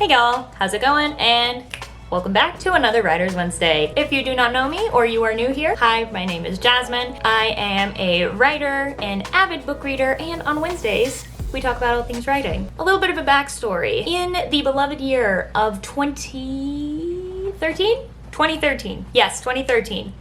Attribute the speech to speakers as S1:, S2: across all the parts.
S1: Hey y'all, how's it going? And welcome back to another Writer's Wednesday. If you do not know me or you are new here, hi, my name is Jasmine. I am a writer, an avid book reader, and on Wednesdays, we talk about all things writing. A little bit of a backstory. In the beloved year of 2013? 2013. Yes, 2013.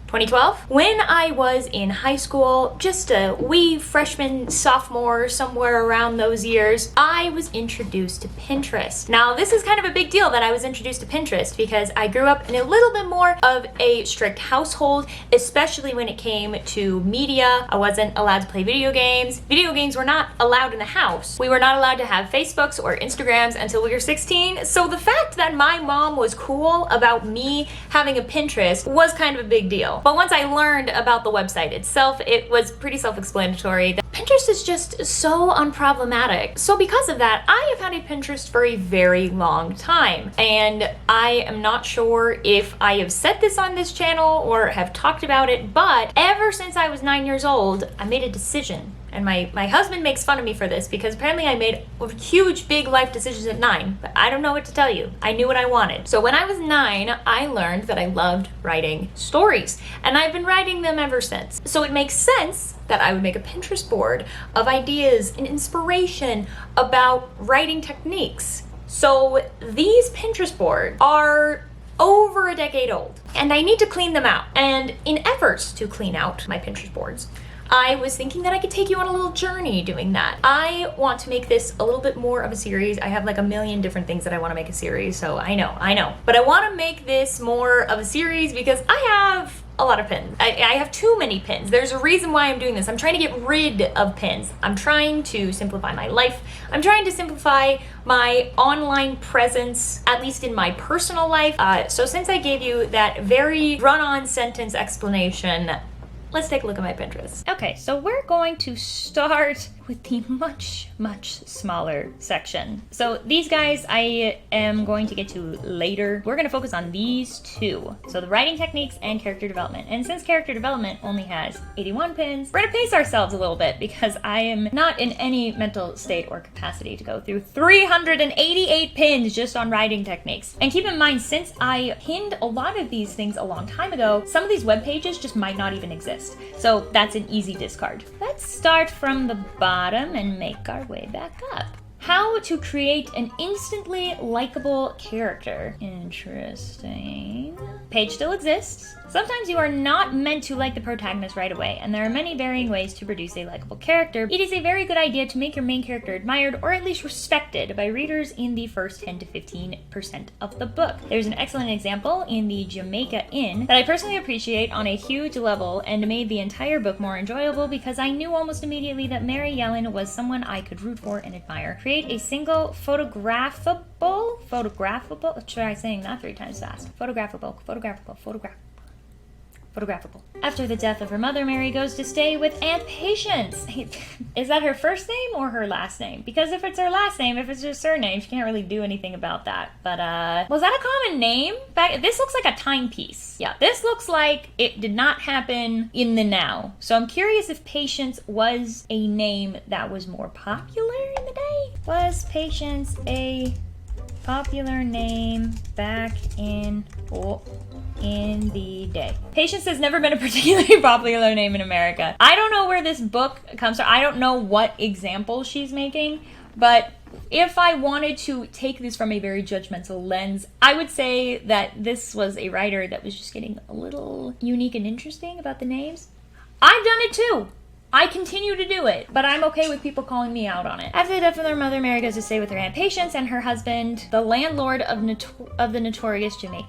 S1: 2012? When I was in high school, just a wee freshman, sophomore, somewhere around those years, I was introduced to Pinterest. Now, this is kind of a big deal that I was introduced to Pinterest because I grew up in a little bit more of a strict household, especially when it came to media. I wasn't allowed to play video games. Video games were not allowed in the house. We were not allowed to have Facebooks or Instagrams until we were 16. So the fact that my mom was cool about me having a Pinterest was kind of a big deal. But once I learned about the website itself, it was pretty self-explanatory that Pinterest is just so unproblematic. So because of that, I have had a Pinterest for a very long time. And I am not sure if I have said this on this channel or have talked about it, but ever since I was 9 years old, I made a decision. And my husband makes fun of me for this because apparently I made huge, big life decisions at 9, but I don't know what to tell you. I knew what I wanted. So when I was 9, I learned that I loved writing stories, and I've been writing them ever since. So it makes sense that I would make a Pinterest board of ideas and inspiration about writing techniques. So these Pinterest boards are over a decade old, and I need to clean them out. And in efforts to clean out my Pinterest boards, I was thinking that I could take you on a little journey doing that. I want to make this a little bit more of a series. I have like a million different things that I want to make a series, so I know. But I want to make this more of a series because I have a lot of pins. I have too many pins. There's a reason why I'm doing this. I'm trying to get rid of pins. I'm trying to simplify my life. I'm trying to simplify my online presence, at least in my personal life. So since I gave you that very run-on sentence explanation, let's take a look at my Pinterest. Okay, so we're going to start with the much smaller section. So these guys I am going to get to later. We're gonna focus on these two. So the writing techniques and character development. And since character development only has 81 pins, we're gonna pace ourselves a little bit because I am not in any mental state or capacity to go through 388 pins just on writing techniques. And keep in mind, since I pinned a lot of these things a long time ago, some of these web pages just might not even exist. So that's an easy discard. Let's start from the bottom and make our way back up. How to create an instantly likable character. Interesting. Page still exists. Sometimes you are not meant to like the protagonist right away, and there are many varying ways to produce a likable character. It is a very good idea to make your main character admired or at least respected by readers in the first 10 to 15% of the book. There's an excellent example in the Jamaica Inn that I personally appreciate on a huge level and made the entire book more enjoyable because I knew almost immediately that Mary Yellen was someone I could root for and admire. Create a single photographable, try saying that 3 times fast. Photographable. After the death of her mother, Mary goes to stay with Aunt Patience. Is that her first name or her last name? Because if it's her last name, if it's her surname, she can't really do anything about that. But, was that a common name? This looks like a timepiece. Yeah, this looks like it did not happen in the now. So I'm curious if Patience was a name that was more popular in the day? Was Patience a popular name back in the day? Patience has never been a particularly popular name in America. I don't know where this book comes from. I don't know what example she's making, but if I wanted to take this from a very judgmental lens, I would say that this was a writer that was just getting a little unique and interesting about the names. I've done it too. I continue to do it, but I'm okay with people calling me out on it. After the death of their mother, Mary goes to stay with her Aunt Patience and her husband, the landlord of the notorious Jamaica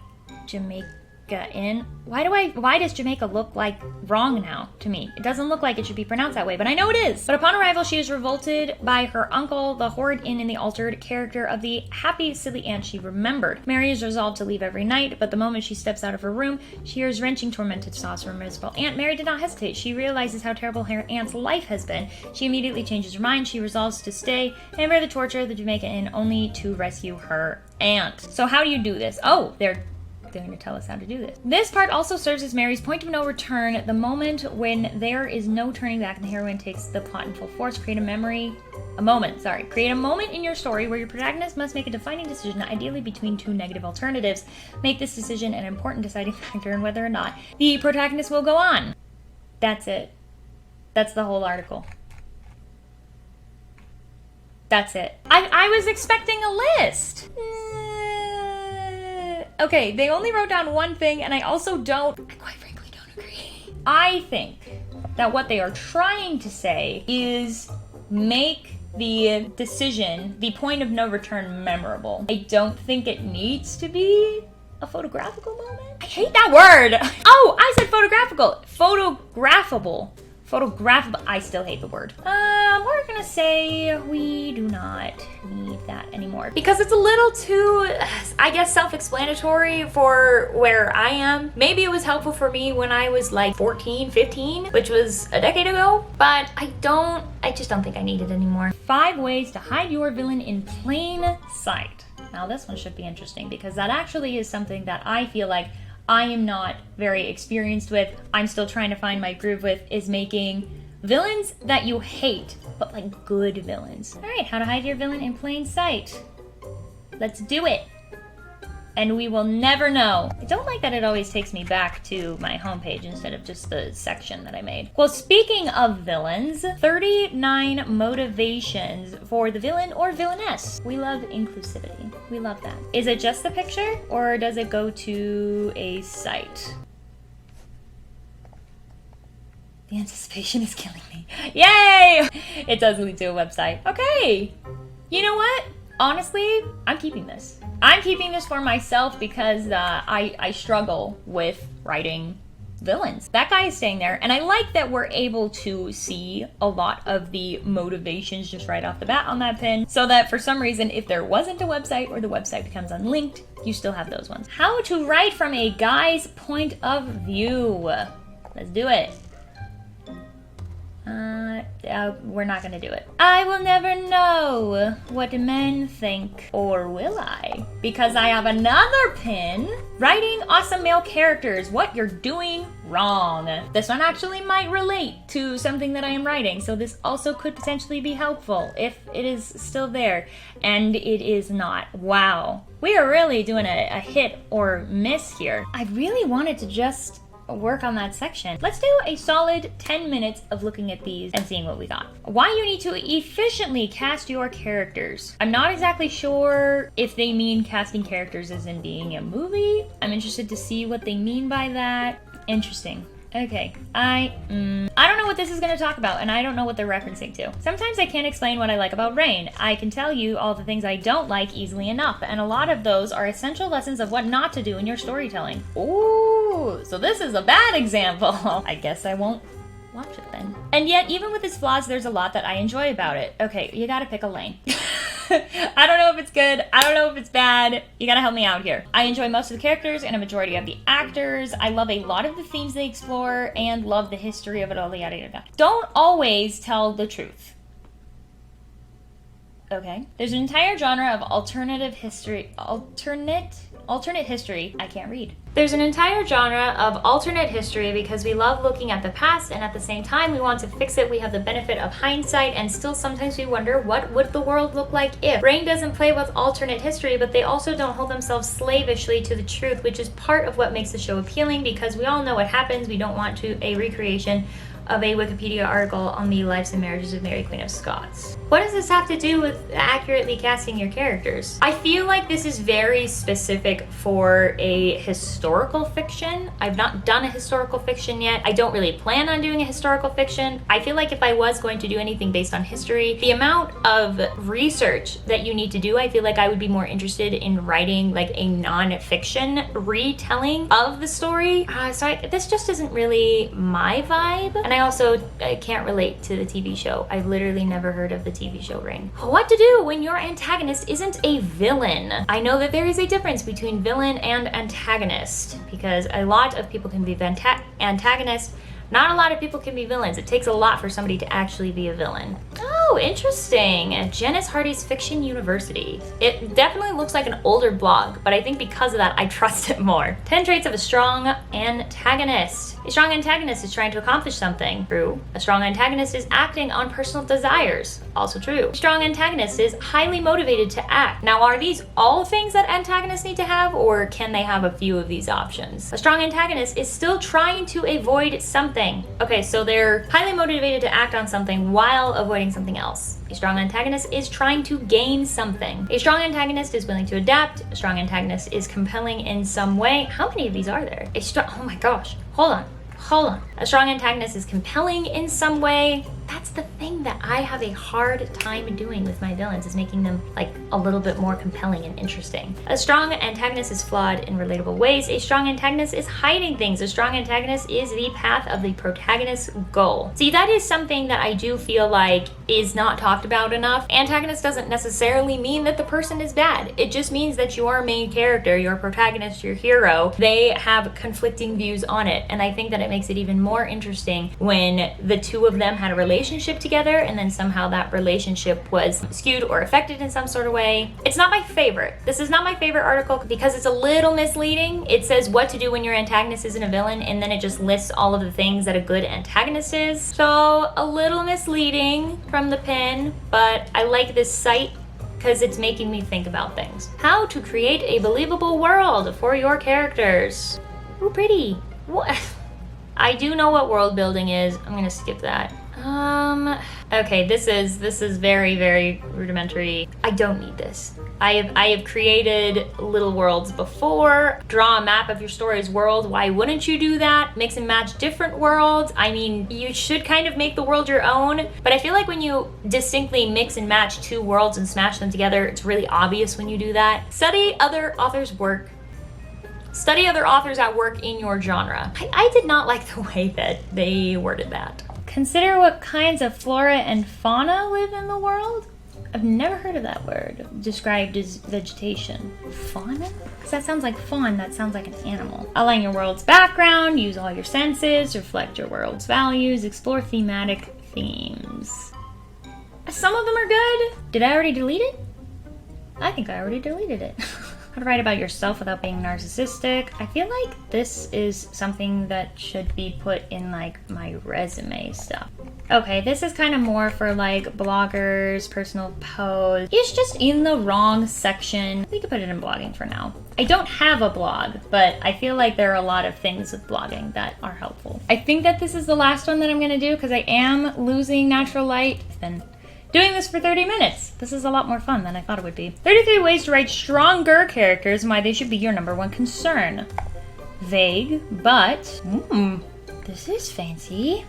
S1: Inn. Why does Jamaica look like wrong now to me? It doesn't look like it should be pronounced that way, but I know it is. But upon arrival, she is revolted by her uncle, the horrid inn and the altered character of the happy, silly aunt she remembered. Mary is resolved to leave every night, but the moment she steps out of her room, she hears wrenching, tormented sobs from her miserable aunt. Mary did not hesitate. She realizes how terrible her aunt's life has been. She immediately changes her mind. She resolves to stay and bear the torture of the Jamaica Inn only to rescue her aunt. So how do you do this? Oh, they're They're going to tell us how to do this. This part also serves as Mary's point of no return, the moment when there is no turning back and the heroine takes the plot in full force. Create a moment in your story where your protagonist must make a defining decision, ideally between two negative alternatives. Make this decision an important deciding factor in whether or not the protagonist will go on. That's it. That's the whole article. That's it. I was expecting a list. Okay, they only wrote down one thing, and I quite frankly don't agree. I think that what they are trying to say is make the decision, the point of no return, memorable. I don't think it needs to be a photographical moment. I hate that word. Oh, I said photographical. Photographable. I still hate the word. We're gonna say we do not need that anymore. Because it's a little too, I guess, self-explanatory for where I am. Maybe it was helpful for me when I was like 14, 15, which was a decade ago, but I just don't think I need it anymore. 5 ways to hide your villain in plain sight. Now this one should be interesting because that actually is something that I feel like I am not very experienced with, I'm still trying to find my groove with, is making villains that you hate, but like good villains. All right, how to hide your villain in plain sight. Let's do it. And we will never know. I don't like that it always takes me back to my homepage instead of just the section that I made. Well, speaking of villains, 39 motivations for the villain or villainess. We love inclusivity. We love that. Is it just the picture or does it go to a site? The anticipation is killing me. Yay! It does lead to a website. Okay. You know what? Honestly, I'm keeping this. I'm keeping this for myself because I struggle with writing villains. That guy is staying there, and I like that we're able to see a lot of the motivations just right off the bat on that pin, so that for some reason, if there wasn't a website or the website becomes unlinked, you still have those ones. How to write from a guy's point of view. Let's do it. We're not gonna do it. I will never know what men think, or will I? Because I have another pin. Writing awesome male characters, what you're doing wrong. This one actually might relate to something that I am writing, so this also could potentially be helpful if it is still there, and it is not. Wow. We are really doing a hit or miss here. I really wanted to just work on that section. Let's do a solid 10 minutes of looking at these and seeing what we got. Why you need to efficiently cast your characters. I'm not exactly sure if they mean casting characters as in being a movie. I'm interested to see what they mean by that. Interesting. Okay, I don't know what this is going to talk about, and I don't know what they're referencing to. Sometimes I can't explain what I like about Rain. I can tell you all the things I don't like easily enough, and a lot of those are essential lessons of what not to do in your storytelling. Ooh, so this is a bad example. I guess I won't watch it then. And yet, even with its flaws, there's a lot that I enjoy about it. Okay, you gotta pick a lane. I don't know if it's good. I don't know if it's bad. You gotta help me out here. I enjoy most of the characters and a majority of the actors. I love a lot of the themes they explore and love the history of it all, yada yada. Don't always tell the truth. Okay. There's an entire genre of alternate history. I can't read. There's an entire genre of alternate history because we love looking at the past, and at the same time we want to fix it. We have the benefit of hindsight, and still sometimes we wonder, what would the world look like if? Rain doesn't play with alternate history, but they also don't hold themselves slavishly to the truth, which is part of what makes the show appealing, because we all know what happens. We don't want a recreation of a Wikipedia article on the lives and marriages of Mary, Queen of Scots. What does this have to do with accurately casting your characters? I feel like this is very specific for a historical fiction. I've not done a historical fiction yet. I don't really plan on doing a historical fiction. I feel like if I was going to do anything based on history, the amount of research that you need to do, I feel like I would be more interested in writing like a non-fiction retelling of the story. This just isn't really my vibe. And I can't relate to the TV show. I've literally never heard of the TV show Rain. What to do when your antagonist isn't a villain? I know that there is a difference between villain and antagonist, because a lot of people can be antagonists. Not a lot of people can be villains. It takes a lot for somebody to actually be a villain. Oh, interesting. Janice Hardy's Fiction University. It definitely looks like an older blog, but I think because of that, I trust it more. 10 traits of a strong antagonist. A strong antagonist is trying to accomplish something. True. A strong antagonist is acting on personal desires. Also true. A strong antagonist is highly motivated to act. Now, are these all things that antagonists need to have, or can they have a few of these options? A strong antagonist is still trying to avoid something. Okay, so they're highly motivated to act on something while avoiding something else. A strong antagonist is trying to gain something. A strong antagonist is willing to adapt. A strong antagonist is compelling in some way. How many of these are there? Oh my gosh, hold on. A strong antagonist is compelling in some way. That's the thing that I have a hard time doing with my villains, is making them like a little bit more compelling and interesting. A strong antagonist is flawed in relatable ways. A strong antagonist is hiding things. A strong antagonist is the path of the protagonist's goal. See, that is something that I do feel like is not talked about enough. Antagonist doesn't necessarily mean that the person is bad. It just means that your main character, your protagonist, your hero, they have conflicting views on it. And I think that it makes it even more interesting when the two of them had a relationship together and then somehow that relationship was skewed or affected in some sort of way. It's not my favorite. This is not my favorite article because it's a little misleading. It says what to do when your antagonist isn't a villain, and then it just lists all of the things that a good antagonist is. So a little misleading from the pin, but I like this site because it's making me think about things. How to create a believable world for your characters. Ooh, pretty. What? I do know what world building is. I'm gonna skip that. Okay, this is very, very rudimentary. I don't need this. I have created little worlds before. Draw a map of your story's world. Why wouldn't you do that? Mix and match different worlds. I mean, you should kind of make the world your own, but I feel like when you distinctly mix and match two worlds and smash them together, it's really obvious when you do that. Study other authors' work. Study other authors at work in your genre. I did not like the way that they worded that. Consider what kinds of flora and fauna live in the world. I've never heard of that word described as vegetation. Fauna? Because that sounds like fawn, that sounds like an animal. Outline your world's background, use all your senses, reflect your world's values, explore thematic themes. Some of them are good. Did I already delete it? I think I already deleted it. How to write about yourself without being narcissistic. I feel like this is something that should be put in like my resume stuff. Okay, this is kind of more for like bloggers, personal posts. It's just in the wrong section. We could put it in blogging for now. I don't have a blog, but I feel like there are a lot of things with blogging that are helpful. I think that this is the last one that I'm gonna do because I am losing natural light. It's been doing this for 30 minutes. This is a lot more fun than I thought it would be. 33 ways to write stronger characters and why they should be your #1 concern. Vague, but, this is fancy.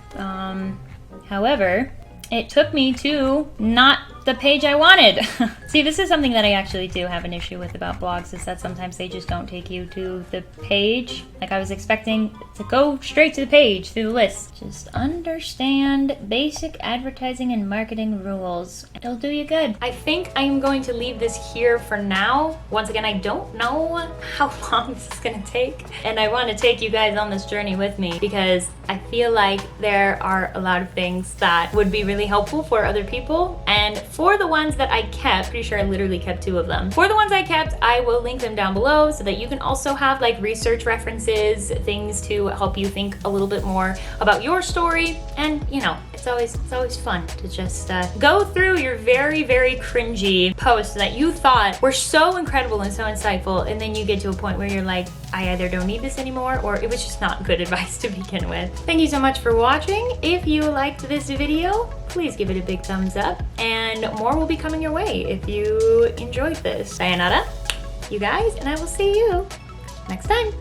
S1: However, it took me to not the page I wanted. See, this is something that I actually do have an issue with about blogs, is that sometimes they just don't take you to the page. Like I was expecting to go straight to the page through the list. Just understand basic advertising and marketing rules. It'll do you good. I think I'm going to leave this here for now. Once again, I don't know how long this is gonna take, and I want to take you guys on this journey with me because I feel like there are a lot of things that would be really helpful for other people. And for the ones that I kept, pretty sure I literally kept 2 of them. For the ones I kept, I will link them down below so that you can also have like research references, things to help you think a little bit more about your story. And you know, it's always fun to just go through your very, very cringy posts that you thought were so incredible and so insightful, and then you get to a point where you're like, I either don't need this anymore or it was just not good advice to begin with. Thank you so much for watching. If you liked this video, please give it a big thumbs up, and more will be coming your way if you enjoyed this. Sayonara, you guys, and I will see you next time.